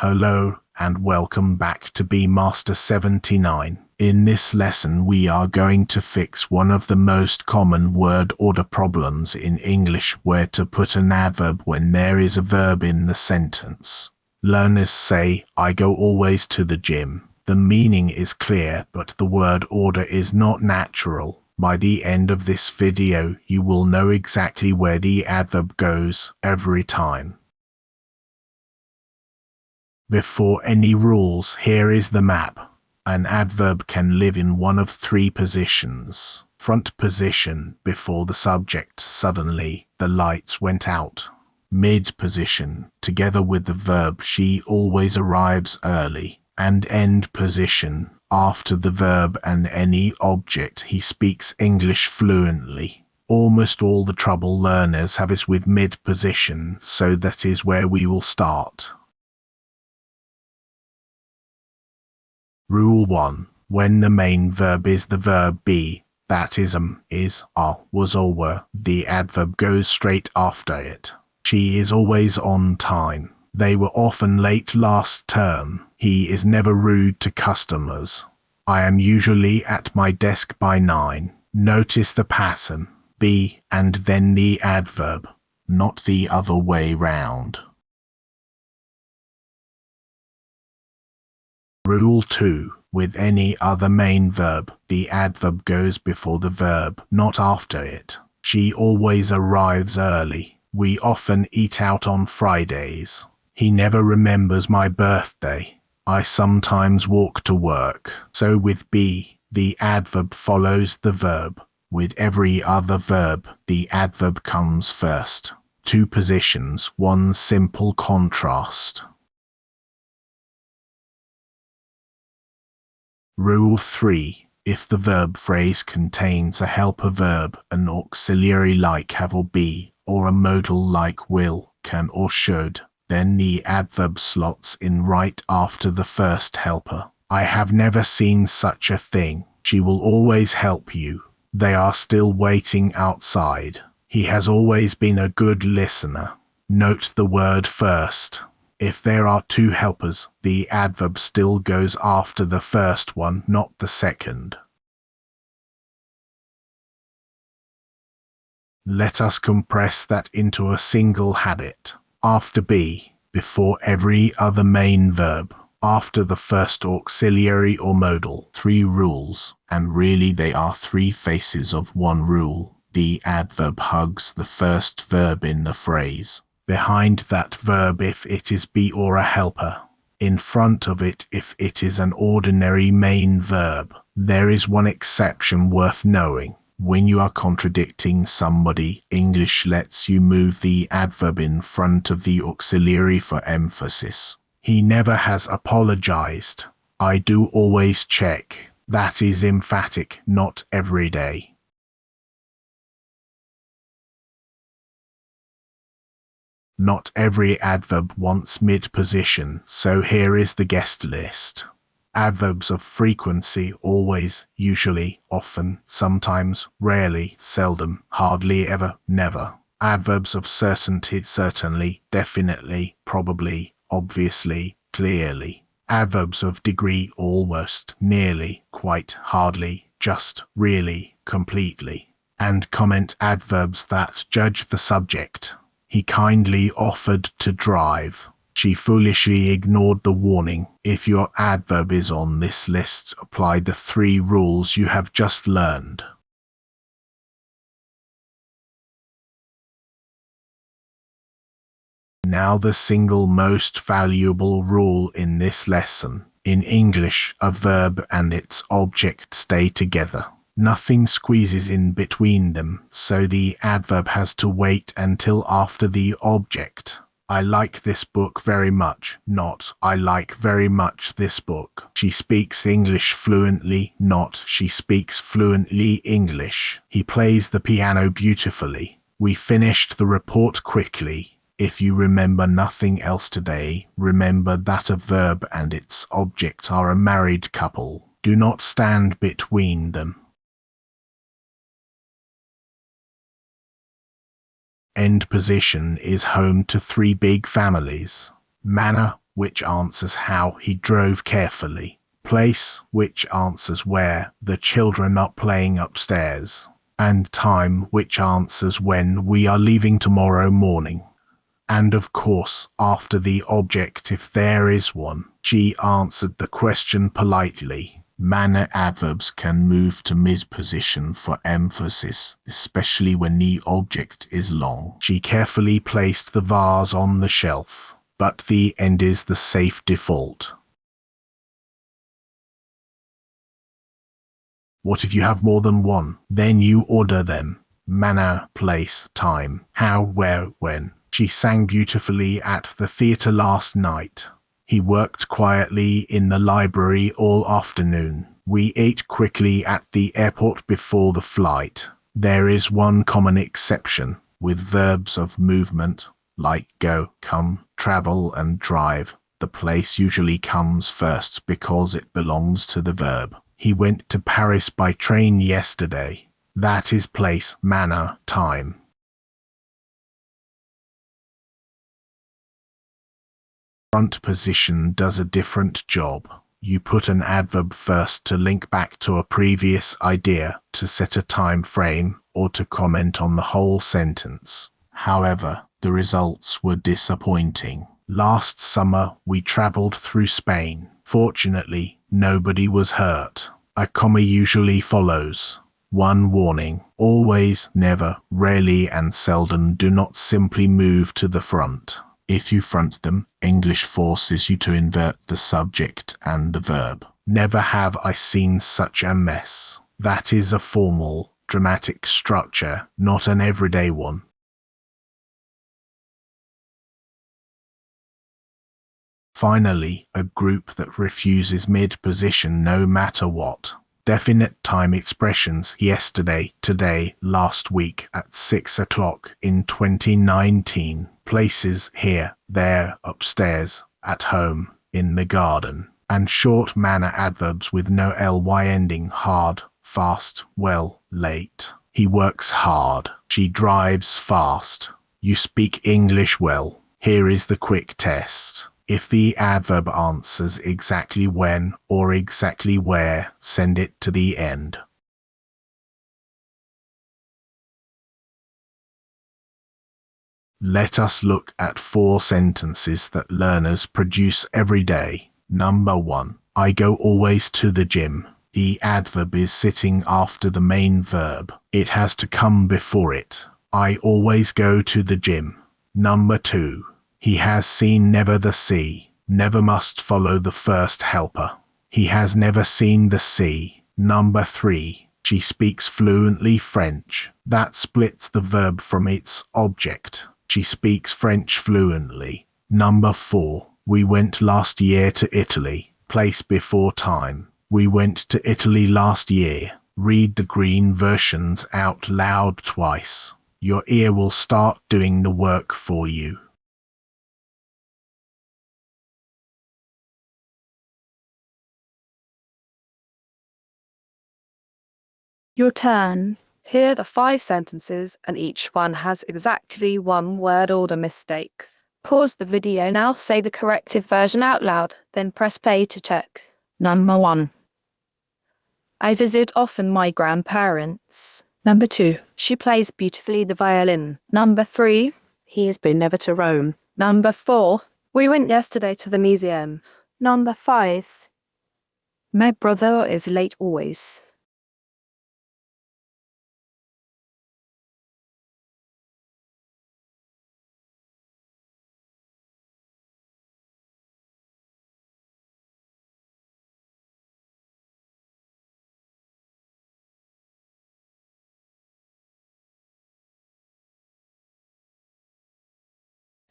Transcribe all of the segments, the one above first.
Hello and welcome back to Master 79. In this lesson we are going to fix one of the most common word order problems in English, where to put an adverb when there is a verb in the sentence. Learners say, I go always to the gym. The meaning is clear, but the word order is not natural. By the end of this video you will know exactly where the adverb goes every time. Before any rules, here is the map. An adverb can live in one of three positions. Front position, before the subject suddenly the lights went out. Mid position, together with the verb she always arrives early. And end position, after the verb and any object he speaks English fluently. Almost all the trouble learners have is with mid position, so that is where we will start. Rule 1. When the main verb is the verb be, that is is, are, was or were, the adverb goes straight after it. She is always on time. They were often late last term. He is never rude to customers. I am usually at my desk by 9. Notice the pattern. Be and then the adverb, not the other way round. Rule 2. With any other main verb, the adverb goes before the verb, not after it. She always arrives early. We often eat out on Fridays. He never remembers my birthday. I sometimes walk to work. So with be, the adverb follows the verb. With every other verb, the adverb comes first. Two positions, one simple contrast. Rule 3. If the verb phrase contains a helper verb, an auxiliary like have or be, or a modal like will, can or should, then the adverb slots in right after the first helper. I have never seen such a thing. She will always help you. They are still waiting outside. He has always been a good listener. Note the word first. If there are two helpers, the adverb still goes after the first one, not the second. Let us compress that into a single habit. After be, before every other main verb, after the first auxiliary or modal. 3 rules, and really they are 3 faces of one rule. The adverb hugs the first verb in the phrase. Behind that verb if it is be or a helper. In front of it if it is an ordinary main verb. There is one exception worth knowing. When you are contradicting somebody, English lets you move the adverb in front of the auxiliary for emphasis. He never has apologized. I do always check. That is emphatic, not every day. Not every adverb wants mid-position, so here is the guest list. Adverbs of frequency: always, usually, often, sometimes, rarely, seldom, hardly ever, never. Adverbs of certainty: certainly, definitely, probably, obviously, clearly. Adverbs of degree: almost, nearly, quite, hardly, just, really, completely. And comment adverbs that judge the subject. He kindly offered to drive. She foolishly ignored the warning. If your adverb is on this list, apply the 3 rules you have just learned. Now the single most valuable rule in this lesson. In English, a verb and its object stay together. Nothing squeezes in between them, so the adverb has to wait until after the object. I like this book very much, not I like very much this book. She speaks English fluently, not she speaks fluently English. He plays the piano beautifully. We finished the report quickly. If you remember nothing else today, remember that a verb and its object are a married couple. Do not stand between them. End position is home to 3 big families: manor, which answers how he drove carefully. Place, which answers where the children are playing upstairs. And time, which answers when we are leaving tomorrow morning. And of course, after the object if there is one. She answered the question politely. Manner adverbs can move to mid-position for emphasis, especially when the object is long. She carefully placed the vase on the shelf, but the end is the safe default. What if you have more than one? Then you order them. Manner, place, time, how, where, when. She sang beautifully at the theatre last night. He worked quietly in the library all afternoon. We ate quickly at the airport before the flight. There is one common exception, with verbs of movement, like go, come, travel, and drive. The place usually comes first because it belongs to the verb. He went to Paris by train yesterday. That is place, manner, time. Front position does a different job. You put an adverb first to link back to a previous idea, to set a time frame, or to comment on the whole sentence. However, the results were disappointing. Last summer, we traveled through Spain. Fortunately, nobody was hurt. A comma usually follows. One warning: always, never, rarely, and seldom do not simply move to the front. If you front them, English forces you to invert the subject and the verb. Never have I seen such a mess. That is a formal, dramatic structure, not an everyday one. Finally, a group that refuses mid-position no matter what. Definite time expressions: yesterday, today, last week, at 6 o'clock in 2019. Places: here, there, upstairs, at home, in the garden. And short manner adverbs with no ly ending: hard, fast, well, late. He works hard. She drives fast. You speak English well. Here is the quick test. If the adverb answers exactly when or exactly where, send it to the end. Let us look at 4 sentences that learners produce every day. Number 1. I go always to the gym. The adverb is sitting after the main verb. It has to come before it. I always go to the gym. Number 2. He has seen never the sea. Never must follow the first helper. He has never seen the sea. Number 3. She speaks fluently French. That splits the verb from its object. She speaks French fluently. Number 4. We went last year to Italy. Place before time. We went to Italy last year. Read the green versions out loud twice. Your ear will start doing the work for you. Your turn. Here are the 5 sentences, and each one has exactly one word order mistake. Pause the video now, say the corrected version out loud, then press play to check. Number 1. I visit often my grandparents. Number 2. She plays beautifully the violin. Number 3. He has been never to Rome. Number 4. We went yesterday to the museum. Number 5. My brother is late always.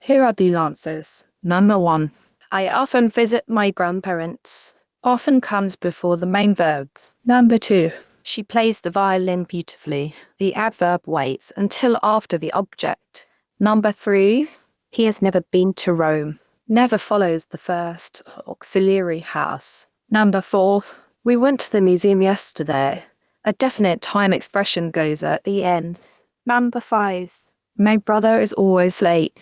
Here are the answers. Number 1. I often visit my grandparents. Often comes before the main verb. Number 2. She plays the violin beautifully. The adverb waits until after the object. Number 3. He has never been to Rome. Never follows the first auxiliary house. Number 4. We went to the museum yesterday. A definite time expression goes at the end. Number 5. My brother is always late.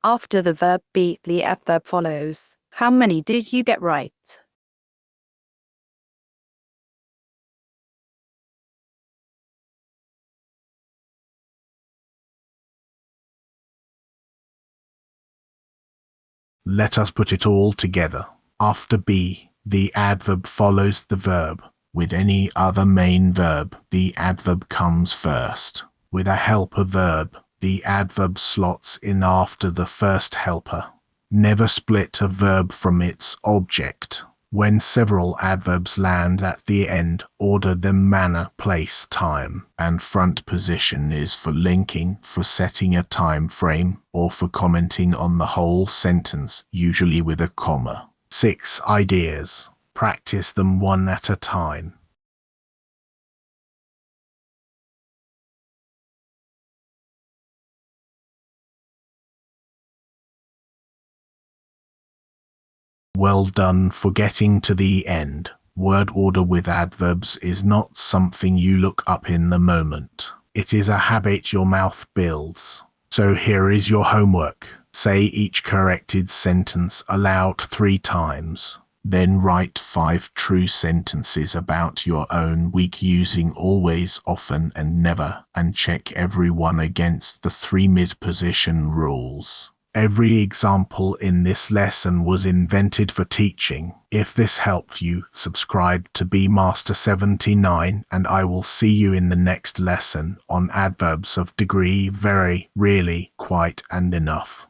After the verb be, the adverb follows. How many did you get right? Let us put it all together. After be, the adverb follows the verb. With any other main verb, the adverb comes first. With a helper verb, the adverb slots in after the first helper. Never split a verb from its object. When several adverbs land at the end, order them manner, place, time, and front position is for linking, for setting a time frame, or for commenting on the whole sentence, usually with a comma. 6 ideas. Practice them one at a time. Well done for getting to the end. Word order with adverbs is not something you look up in the moment. It is a habit your mouth builds. So here is your homework. Say each corrected sentence aloud 3 times. Then write 5 true sentences about your own week using always, often, and never, and check every one against the 3 mid-position rules. Every example in this lesson was invented for teaching. If this helped you, subscribe to Be Master 79 and I will see you in the next lesson on adverbs of degree, very, really, quite, and enough.